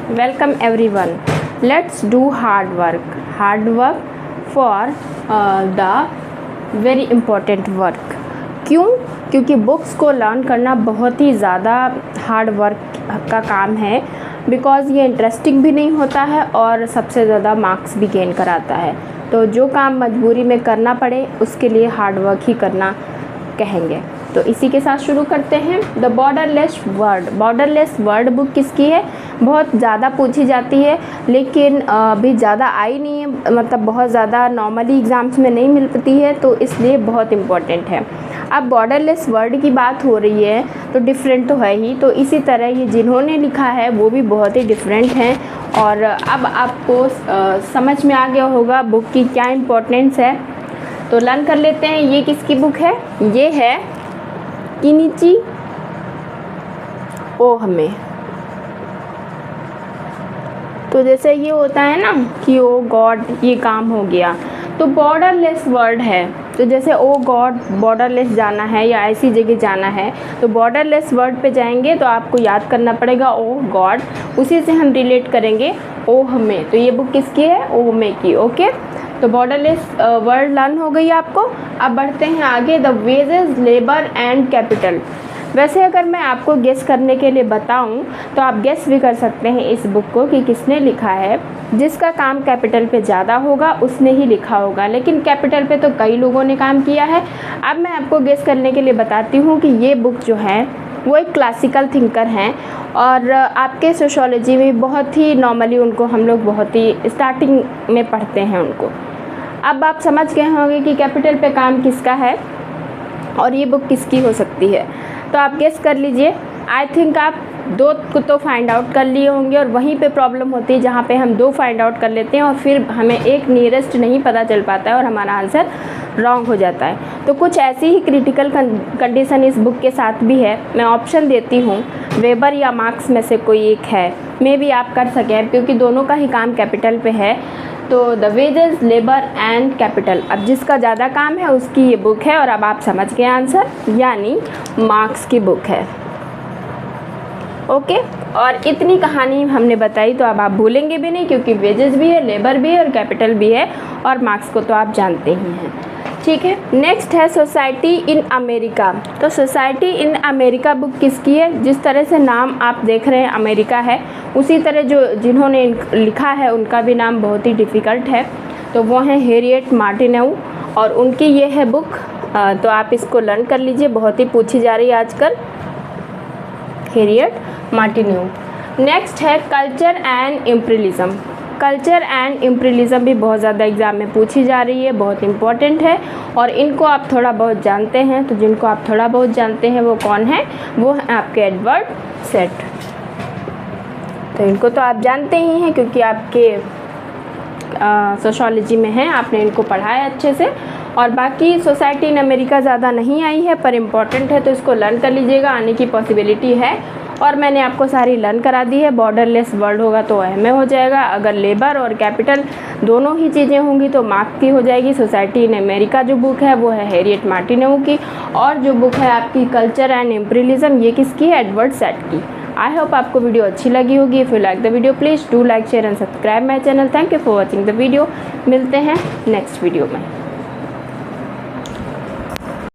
Welcome everyone. Let's do hard work. Hard work for the very important work. क्यों? क्योंकि books को learn करना बहुत ही ज़्यादा हार्ड वर्क का काम है, बिकॉज़ ये इंटरेस्टिंग भी नहीं होता है और सबसे ज़्यादा मार्क्स भी गेन कराता है। तो जो काम मजबूरी में करना पड़े उसके लिए हार्ड वर्क ही करना कहेंगे। तो इसी के साथ शुरू करते हैं। The borderless world. Borderless world book किसकी है? बहुत ज़्यादा पूछी जाती है, लेकिन अभी ज़्यादा आई नहीं है, मतलब बहुत ज़्यादा नॉर्मली एग्ज़ाम्स में नहीं मिल पाती है, तो इसलिए बहुत इम्पॉर्टेंट है। अब बॉर्डरलेस वर्ल्ड की बात हो रही है तो डिफरेंट तो है ही, तो इसी तरह ये जिन्होंने लिखा है वो भी बहुत ही डिफरेंट हैं। और अब आपको समझ में आ गया होगा बुक की क्या इम्पोर्टेंस है। तो लर्न कर लेते हैं। ये किसकी बुक है? ये है किनिची ओहमे। तो जैसे ये होता है ना कि ओ गॉड ये काम हो गया, तो बॉर्डरलेस वर्ल्ड है। तो जैसे ओ गॉड बॉर्डरलेस जाना है या ऐसी जगह जाना है, तो बॉर्डरलेस वर्ल्ड पे जाएंगे तो आपको याद करना पड़ेगा ओ गॉड, उसी से हम रिलेट करेंगे ओहमे। तो ये बुक किसकी है? ओहमे की। ओके, तो बॉर्डरलेस वर्ल्ड लर्न हो गई आपको। अब बढ़ते हैं आगे। The wages, labour and capital. वैसे अगर मैं आपको गेस करने के लिए बताऊं तो आप गेस भी कर सकते हैं इस बुक को कि किसने लिखा है। जिसका काम कैपिटल पे ज़्यादा होगा उसने ही लिखा होगा, लेकिन कैपिटल पे तो कई लोगों ने काम किया है। अब मैं आपको गेस करने के लिए बताती हूँ कि ये बुक जो है वो एक क्लासिकल थिंकर हैं और आपके सोशियोलॉजी में बहुत ही नॉर्मली उनको हम लोग बहुत ही स्टार्टिंग में पढ़ते हैं उनको। अब आप समझ गए होंगे कि कैपिटल पे काम किसका है और ये बुक किसकी हो सकती है। तो आप गेस कर लीजिए। आई थिंक आप दो को तो फाइंड आउट कर लिए होंगे और वहीं पे प्रॉब्लम होती है जहाँ पे हम दो फाइंड आउट कर लेते हैं और फिर हमें एक नियरेस्ट नहीं पता चल पाता है और हमारा आंसर रॉन्ग हो जाता है। तो कुछ ऐसी ही क्रिटिकल कंडीशन इस बुक के साथ भी है। मैं ऑप्शन देती हूँ, वेबर या मार्क्स में से कोई एक है, मे भी आप कर सकें क्योंकि दोनों का ही काम कैपिटल पे है। तो the wages, labour and capital. अब जिसका ज़्यादा काम है उसकी ये बुक है और अब आप समझ गए आंसर, यानी मार्क्स की बुक है। ओके, और इतनी कहानी हमने बताई तो अब आप भूलेंगे भी नहीं क्योंकि वेजेस भी है, लेबर भी है और कैपिटल भी है और मार्क्स को तो आप जानते ही हैं। ठीक है, नेक्स्ट है सोसाइटी इन अमेरिका। तो सोसाइटी इन अमेरिका बुक किसकी है? जिस तरह से नाम आप देख रहे हैं अमेरिका है, उसी तरह जो जिन्होंने लिखा है उनका भी नाम बहुत ही डिफ़िकल्ट है। तो वो हैं हैरियट मार्टिनेऊ और उनकी ये है बुक। तो आप इसको लर्न कर लीजिए, बहुत ही पूछी जा रही है आजकल, हैरियट मार्टिनेऊ। नेक्स्ट है culture and imperialism. Culture and imperialism भी बहुत ज़्यादा एग्ज़ाम में पूछी जा रही है, बहुत इंपॉर्टेंट है और इनको आप थोड़ा बहुत जानते हैं। तो जिनको आप थोड़ा बहुत जानते हैं वो कौन है? वो है आपके एडवर्ड सेड। तो इनको तो आप जानते ही हैं क्योंकि आपके सोशियोलॉजी में है, आपने इनको पढ़ा है अच्छे से। और बाकी सोसाइटी इन अमेरिका ज़्यादा नहीं आई है पर इम्पॉर्टेंट है, तो इसको लर्न कर लीजिएगा, आने की पॉसिबिलिटी है। और मैंने आपको सारी लर्न करा दी है। बॉर्डरलेस वर्ल्ड होगा तो एमए हो जाएगा, अगर लेबर और कैपिटल दोनों ही चीज़ें होंगी तो मार्क्स की हो जाएगी। सोसाइटी इन अमेरिका जो बुक है वो है हैरियट मार्टिनेऊ की, और जो बुक है आपकी कल्चर एंड इम्पीरियलिज्म ये किसकी है? एडवर्ड सेड की। आई होप आपको वीडियो अच्छी लगी होगी। If you like the video please do like, share and subscribe my channel. Thank you for watching the video. मिलते हैं नेक्स्ट वीडियो में।